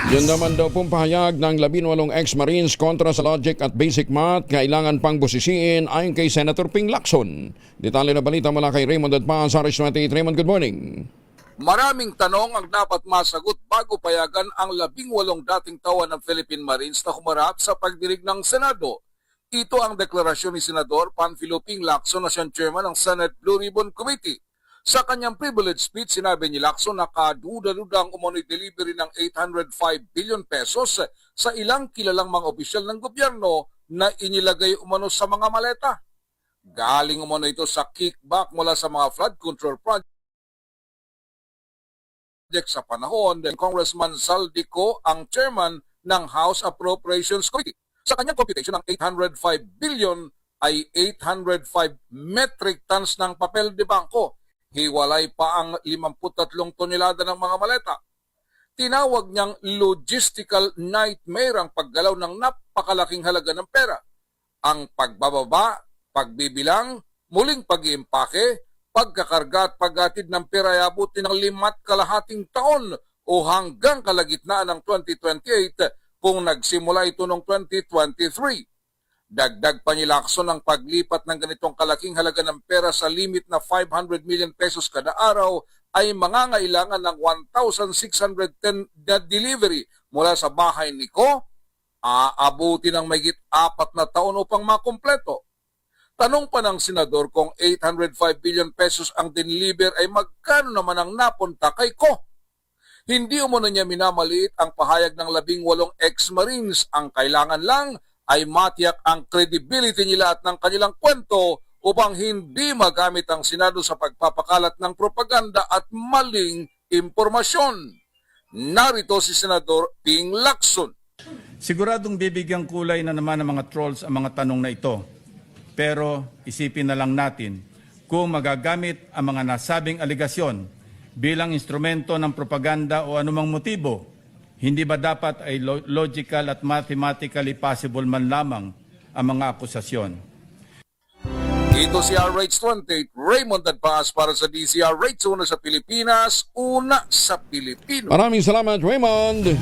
Yan naman daw pong pahayag ng 18 ex-Marines kontra sa logic at basic math, kailangan pang busisiin ayon kay Senator Ping Lacson. Detalye na balita mula kay Raymond Adpa, Saris 28. Raymond, good morning. Maraming tanong ang dapat masagot bago payagan ang 18 dating tawan ng Philippine Marines na humarap sa pagdinig ng Senado. Ito ang deklarasyon ni Senador Panfilo Ping Lacson na siyang chairman ng Senate Blue Ribbon Committee. Sa kanyang privilege speech, sinabi ni Lacson na kaduda-duda ang umano'y delivery ng 805 billion pesos sa ilang kilalang mga opisyal ng gobyerno na inilagay umano sa mga maleta. Galing umano ito sa kickback mula sa mga flood control project sa panahon ng Congressman Saldico, ang chairman ng House Appropriations Committee. Sa kanyang computation, ng 805 billion ay 805 metric tons ng papel de bangko. Hiwalay pa ang 53 tonelada ng mga maleta. Tinawag niyang logistical nightmare ang paggalaw ng napakalaking halaga ng pera. Ang pagbababa, pagbibilang, muling pag-iimpake, pagkakarga at paghatid ng pera ay abutin ng 5.5 taon o hanggang kalagitnaan ng 2028 kung nagsimula ito noong 2023. Dagdag pa ni Lacson ang paglipat ng ganitong kalaking halaga ng pera sa limit na 500 million pesos kada araw ay mangangailangan ng 1,610 na delivery mula sa bahay ni Ko, aabuti ng mahigit 4 na taon upang makumpleto. Tanong pa ng senador kung 805 billion pesos ang diniliver ay magkano naman ang napunta kay Ko. Hindi umano niya minamaliit ang pahayag ng 18 ex-Marines. Ang kailangan lang ay matiyak ang credibility nila at ng kanilang kwento upang hindi magamit ang Senado sa pagpapakalat ng propaganda at maling impormasyon. Narito si Senador Ping Lacson. Siguradong bibigyang kulay na naman ng mga trolls ang mga tanong na ito. Pero isipin na lang natin kung magagamit ang mga nasabing aligasyon bilang instrumento ng propaganda o anumang motibo, hindi ba dapat ay logical at mathematically possible man lamang ang mga akusasyon? Ito si RH28, Raymond Adpas para sa DCRH, una sa Pilipinas, una sa Pilipino. Maraming salamat, Raymond.